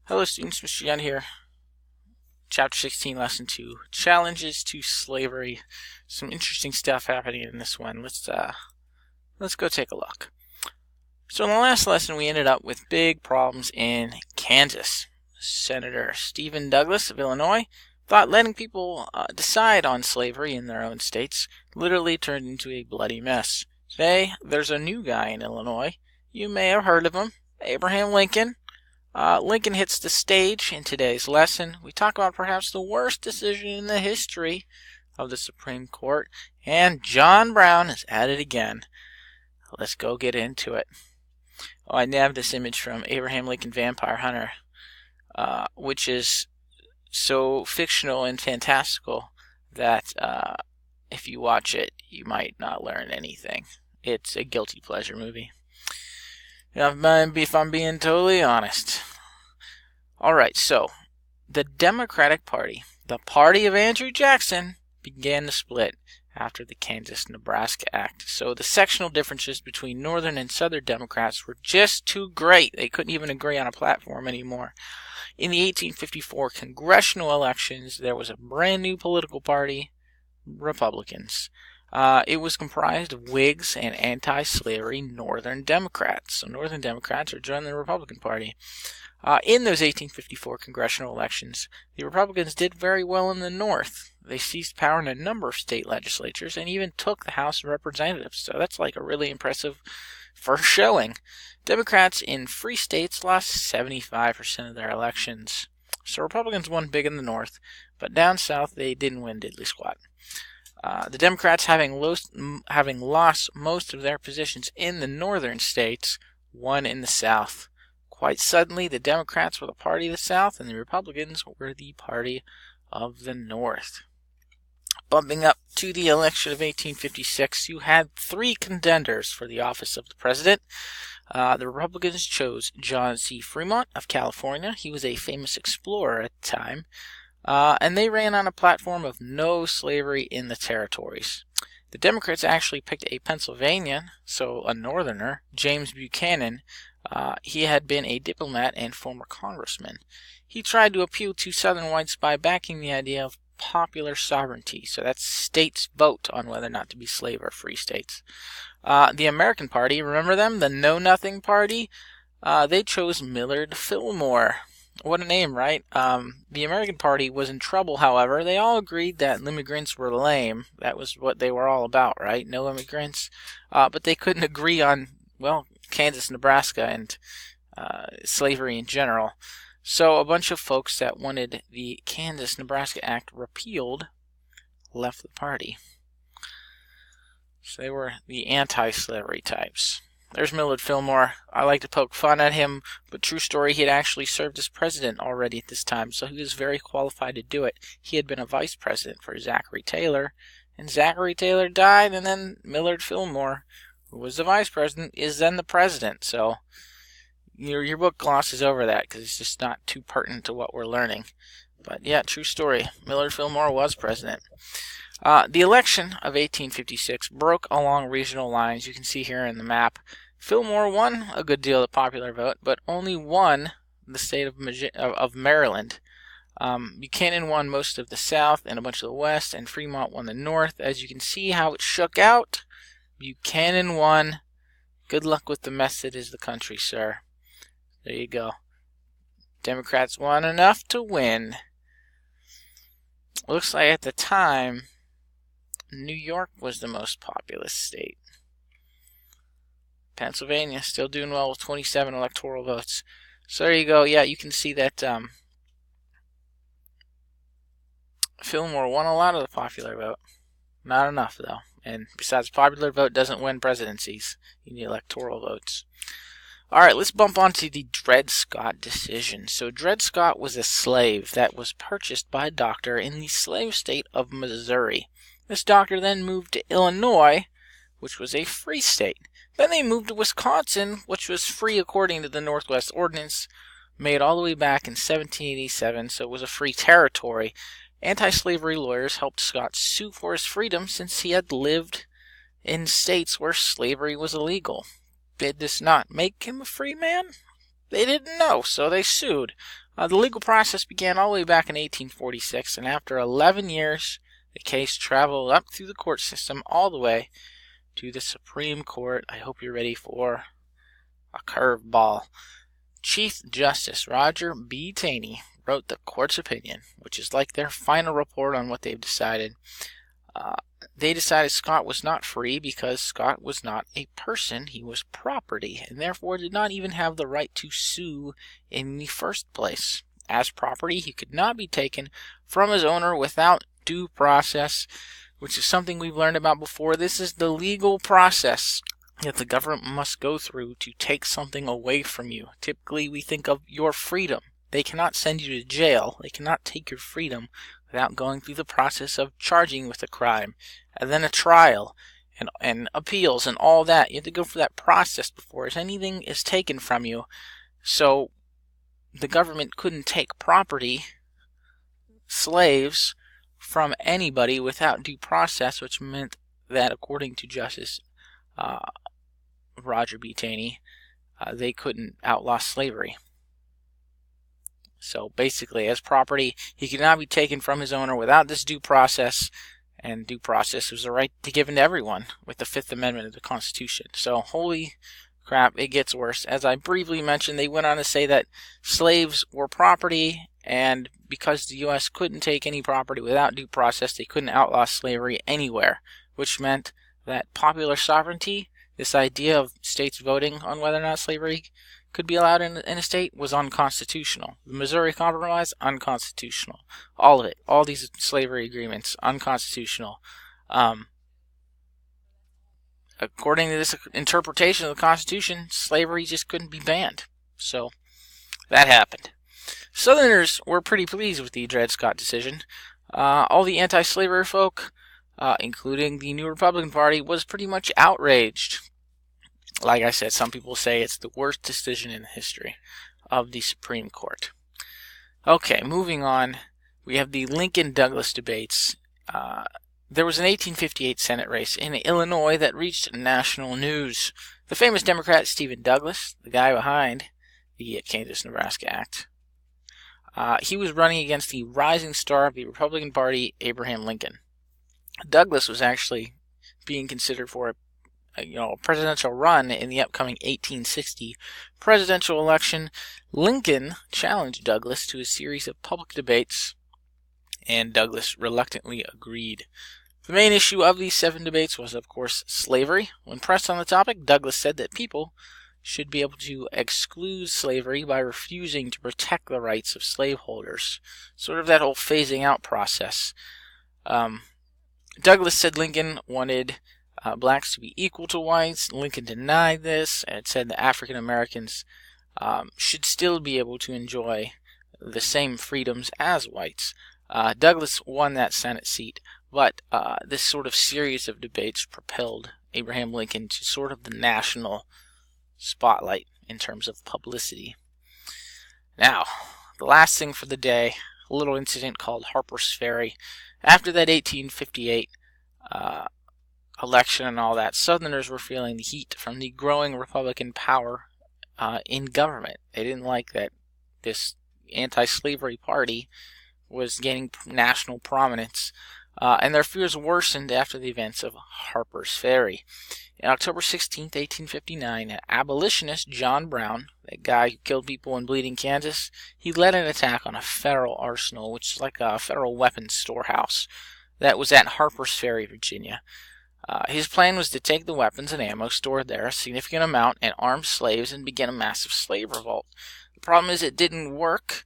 Hello students, Mr. Young here. Chapter 16, Lesson 2, Challenges to Slavery. Some interesting stuff happening in this one. Let's go take a look. So in the last lesson we ended up with big problems in Kansas. Senator Stephen Douglas of Illinois thought letting people decide on slavery in their own states literally turned into a bloody mess. Today there's a new guy in Illinois. You may have heard of him, Abraham Lincoln. Lincoln hits the stage in today's lesson. We talk about perhaps the worst decision in the history of the Supreme Court, and John Brown is at it again. Let's go get into it. I nabbed this image from Abraham Lincoln Vampire Hunter, which is so fictional and fantastical that if you watch it, you might not learn anything. It's a guilty pleasure movie. If I'm being totally honest. Alright, so the Democratic Party, the party of Andrew Jackson, began to split after the Kansas-Nebraska Act. So the sectional differences between Northern and Southern Democrats were just too great. They couldn't even agree on a platform anymore. In the 1854 congressional elections, there was a brand new political party, Republicans. It was comprised of Whigs and anti-slavery Northern Democrats. So Northern Democrats are joining the Republican Party. In those 1854 congressional elections, the Republicans did very well in the North. They seized power in a number of state legislatures and even took the House of Representatives. So that's like a really impressive first showing. Democrats in free states lost 75% of their elections. So Republicans won big in the North, but down south they didn't win diddly squat. The Democrats, having lost most of their positions in the northern states, won in the South. Quite suddenly, the Democrats were the party of the South, and the Republicans were the party of the North. Bumping up to the election of 1856, you had three contenders for the office of the president. The Republicans chose John C. Fremont of California. He was a famous explorer at the time. And they ran on a platform of no slavery in the territories. The Democrats actually picked a Pennsylvanian, so a northerner, James Buchanan. He had been a diplomat and former congressman. He tried to appeal to Southern whites by backing the idea of popular sovereignty, so that's states' vote on whether or not to be slave or free states. The American Party, remember them? The Know-Nothing Party? They chose Millard Fillmore. What a name, right? The American Party was in trouble, however. They all agreed that immigrants were lame. That was what they were all about, right? No immigrants. But they couldn't agree on, well, Kansas, Nebraska, and slavery in general. So a bunch of folks that wanted the Kansas-Nebraska Act repealed left the party. So they were the anti-slavery types. There's Millard Fillmore. I like to poke fun at him, but true story, he had actually served as president already at this time, so he was very qualified to do it. He had been a vice president for Zachary Taylor, and Zachary Taylor died, and then Millard Fillmore, who was the vice president, is then the president. So your book glosses over that because it's just not too pertinent to what we're learning. But yeah, true story. Millard Fillmore was president. The election of 1856 broke along regional lines. You can see here in the map. Fillmore won a good deal of the popular vote, but only won the state of Maryland. Buchanan won most of the South and a bunch of the West, and Fremont won the North. As you can see how it shook out, Buchanan won. Good luck with the mess that is the country, sir. There you go. Democrats won enough to win. Looks like at the time, New York was the most populous state. Pennsylvania still doing well with 27 electoral votes. So there you go. Yeah, you can see that Fillmore won a lot of the popular vote. Not enough, though. And besides, popular vote doesn't win presidencies. You need electoral votes. Alright, let's bump on to the Dred Scott decision. So Dred Scott was a slave that was purchased by a doctor in the slave state of Missouri. This doctor then moved to Illinois, which was a free state. Then they moved to Wisconsin, which was free according to the Northwest Ordinance, made all the way back in 1787, so it was a free territory. Anti-slavery lawyers helped Scott sue for his freedom since he had lived in states where slavery was illegal. Did this not make him a free man? They didn't know, so they sued. The legal process began all the way back in 1846, and after 11 years, the case traveled up through the court system all the way to the Supreme Court. I hope you're ready for a curveball. Chief Justice Roger B. Taney wrote the court's opinion, which is like their final report on what they've decided. They decided Scott was not free because Scott was not a person, he was property, and therefore did not even have the right to sue in the first place. As property, he could not be taken from his owner without due process, which is something we've learned about before. This is the legal process that the government must go through to take something away from you. Typically, we think of your freedom. They cannot send you to jail. They cannot take your freedom without going through the process of charging you with a crime, and then a trial, and appeals, and all that. You have to go through that process before anything is taken from you. So the government couldn't take property, slaves, from anybody without due process, which meant that, according to Justice Roger B. Taney, they couldn't outlaw slavery. So basically, as property, he could not be taken from his owner without this due process, and due process was a right given to everyone with the Fifth Amendment of the Constitution. So, holy crap, it gets worse. As I briefly mentioned, they went on to say that slaves were property, and because the U.S. couldn't take any property without due process, they couldn't outlaw slavery anywhere, which meant that popular sovereignty, this idea of states voting on whether or not slavery could be allowed in a state, was unconstitutional. The Missouri Compromise, unconstitutional. All of it. All these slavery agreements, unconstitutional. According to this interpretation of the Constitution, slavery just couldn't be banned. So, that happened. Southerners were pretty pleased with the Dred Scott decision. All the anti-slavery folk, including the New Republican Party, was pretty much outraged. Like I said, some people say it's the worst decision in the history of the Supreme Court. Okay, moving on. We have the Lincoln-Douglas debates. There was an 1858 Senate race in Illinois that reached national news. The famous Democrat Stephen Douglas, the guy behind the Kansas-Nebraska Act, he was running against the rising star of the Republican Party, Abraham Lincoln. Douglas was actually being considered for a presidential run in the upcoming 1860 presidential election. Lincoln challenged Douglas to a series of public debates, and Douglas reluctantly agreed. The main issue of these 7 debates was, of course, slavery. When pressed on the topic, Douglas said that people should be able to exclude slavery by refusing to protect the rights of slaveholders. Sort of that whole phasing out process. Douglas said Lincoln wanted blacks to be equal to whites. Lincoln denied this and said that African Americans should still be able to enjoy the same freedoms as whites. Douglas won that Senate seat, but this sort of series of debates propelled Abraham Lincoln to sort of the national spotlight in terms of publicity. Now, the last thing for the day, a little incident called Harper's Ferry. After that 1858 election and all that, Southerners were feeling the heat from the growing Republican power in government. They didn't like that this anti-slavery party was gaining national prominence, and their fears worsened after the events of Harper's Ferry. On October 16, 1859, abolitionist John Brown, that guy who killed people in Bleeding, Kansas, he led an attack on a federal arsenal, which is like a federal weapons storehouse, that was at Harper's Ferry, Virginia. His plan was to take the weapons and ammo stored there, a significant amount, and arm slaves and begin a massive slave revolt. The problem is it didn't work.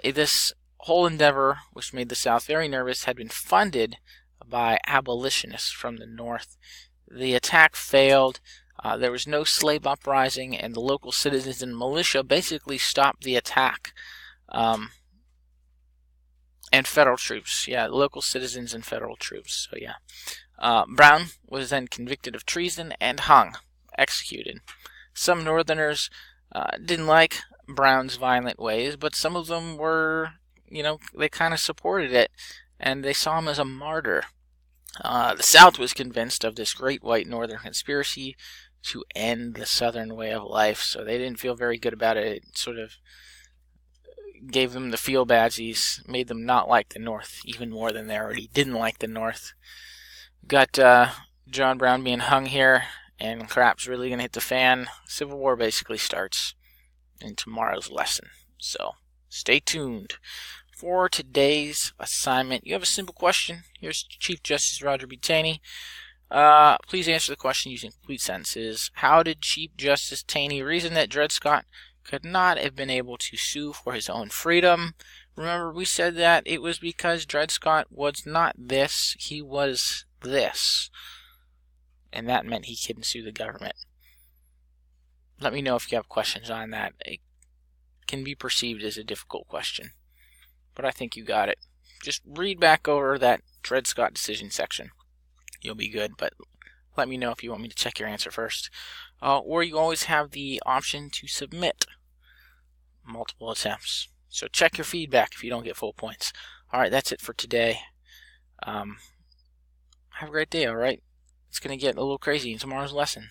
This whole endeavor, which made the South very nervous, had been funded by abolitionists from the North. The attack failed. There was no slave uprising, and the local citizens and militia basically stopped the attack. And federal troops. Yeah, local citizens and federal troops. So, yeah. Brown was then convicted of treason and hung, executed. Some Northerners didn't like Brown's violent ways, but some of them were, they kind of supported it, and they saw him as a martyr. The South was convinced of this great white Northern conspiracy to end the Southern way of life, so they didn't feel very good about it. It sort of gave them the feel badsies, made them not like the North even more than they already didn't like the North. Got John Brown being hung here, and crap's really going to hit the fan. Civil War basically starts in tomorrow's lesson, so stay tuned. For today's assignment, you have a simple question. Here's Chief Justice Roger B. Taney. Please answer the question using complete sentences. How did Chief Justice Taney reason that Dred Scott could not have been able to sue for his own freedom? Remember, we said that it was because Dred Scott was not this, he was this. And that meant he couldn't sue the government. Let me know if you have questions on that. It can be perceived as a difficult question, but I think you got it. Just read back over that Dred Scott decision section. You'll be good, but let me know if you want me to check your answer first. Or you always have the option to submit multiple attempts. So check your feedback if you don't get full points. Alright, that's it for today. Have a great day, alright? It's going to get a little crazy in tomorrow's lesson.